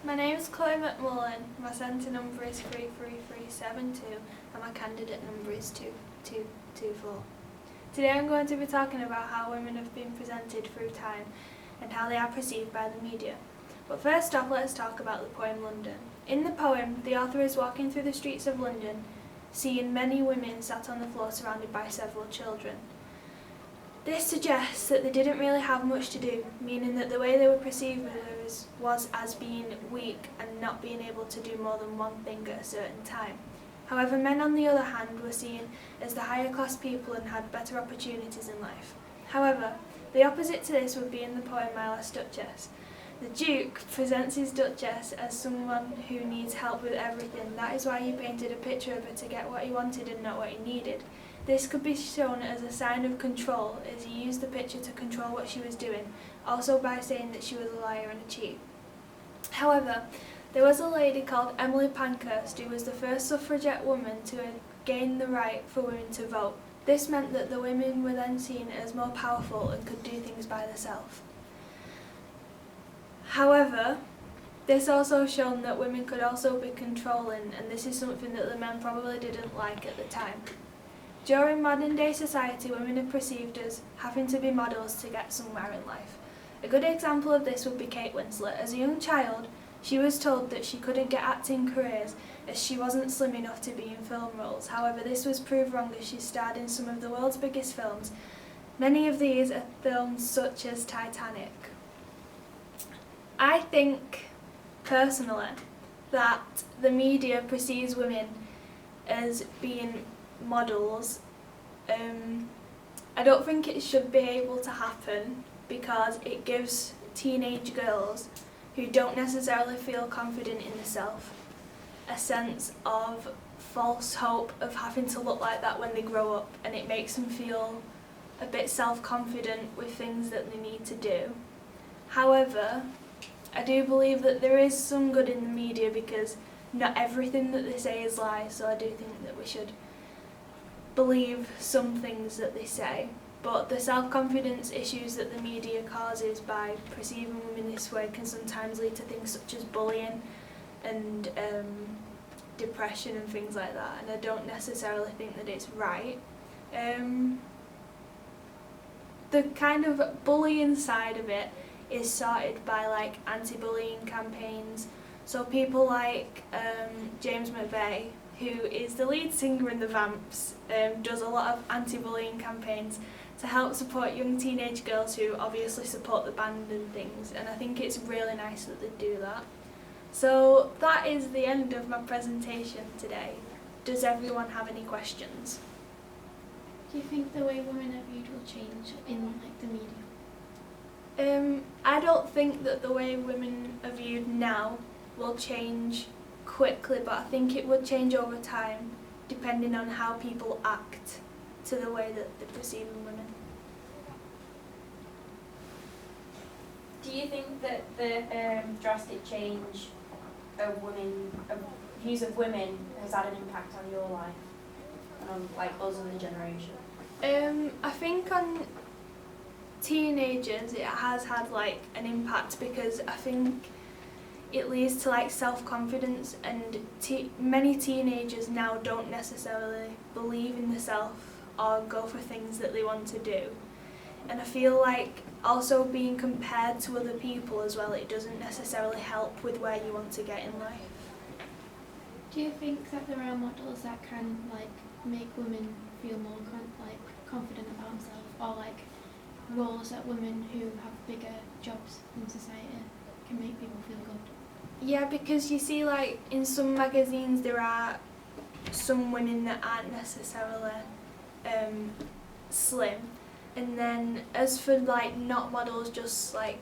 My name is Chloe McMullen, my centre number is 33372 and my candidate number is 2224. Today I'm going to be talking about how women have been presented through time and how they are perceived by the media. But first off, let's talk about the poem London. In the poem, the author is walking through the streets of London, seeing many women sat on the floor surrounded by several children. This suggests that they didn't really have much to do, meaning that the way they were perceived was as being weak and not being able to do more than one thing at a certain time. However, men on the other hand were seen as the higher class people and had better opportunities in life. However, the opposite to this would be in the poem My Last Duchess. The Duke presents his Duchess as someone who needs help with everything. That is why he painted a picture of her to get what he wanted and not what he needed. This could be shown as a sign of control, as he used the picture to control what she was doing, also by saying that she was a liar and a cheat. However, there was a lady called Emily Pankhurst who was the first suffragette woman to gain the right for women to vote. This meant that the women were then seen as more powerful and could do things by themselves. However, this also shown that women could also be controlling, and this is something that the men probably didn't like at the time. During modern day society, women are perceived as having to be models to get somewhere in life. A good example of this would be Kate Winslet. As a young child, she was told that she couldn't get acting careers as she wasn't slim enough to be in film roles. However, this was proved wrong as she starred in some of the world's biggest films. Many of these are films such as Titanic. I think, personally, that the media perceives women as being models. I don't think it should be able to happen because it gives teenage girls who don't necessarily feel confident in themselves a sense of false hope of having to look like that when they grow up, and it makes them feel a bit self-confident with things that they need to do. However, I do believe that there is some good in the media because not everything that they say is lies, so I do think that we should believe some things that they say. But the self-confidence issues that the media causes by perceiving women this way can sometimes lead to things such as bullying and depression and things like that, and I don't necessarily think that it's right. The kind of bullying side of it is sorted by like anti-bullying campaigns. So people like James McVeigh, who is the lead singer in the Vamps, does a lot of anti-bullying campaigns to help support young teenage girls who obviously support the band and things, and I think it's really nice that they do that. So that is the end of my presentation today. Does everyone have any questions? Do you think the way women are viewed will change in like the media? I don't think that the way women are viewed now will change quickly, but I think it would change over time depending on how people act to the way that they're perceiving women. Do you think that the drastic change of views of women has had an impact on your life and on like us and the generation? I think on teenagers it has had like an impact because I think it leads to like self-confidence, and many teenagers now don't necessarily believe in themselves or go for things that they want to do. And I feel like also being compared to other people as well, it doesn't necessarily help with where you want to get in life. Do you think that there are models that can like make women feel more confident about themselves, or like roles that women who have bigger jobs in society can make people feel good? Yeah, because you see like in some magazines there are some women that aren't necessarily slim, and then as for like not models, just like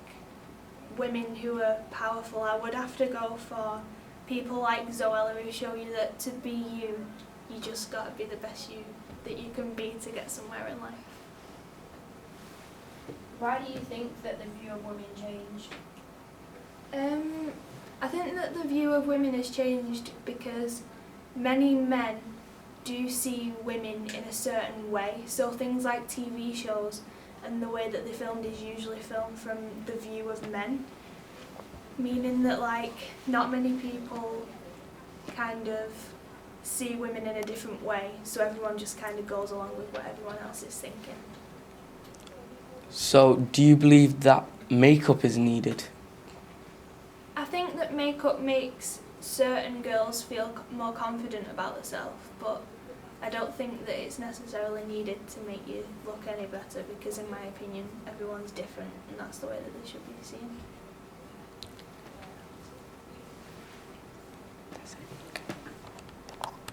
women who are powerful, I would have to go for people like Zoella who show you that to be you, you just gotta be the best you that you can be to get somewhere in life. Why do you think that the view of women changed? I think that the view of women has changed because many men do see women in a certain way. So things like TV shows and the way that they're filmed is usually filmed from the view of men. Meaning that like not many people kind of see women in a different way, so everyone just kind of goes along with what everyone else is thinking. So, do you believe that makeup is needed? I think that makeup makes certain girls feel more confident about themselves, but I don't think that it's necessarily needed to make you look any better, because in my opinion everyone's different and that's the way that they should be seen.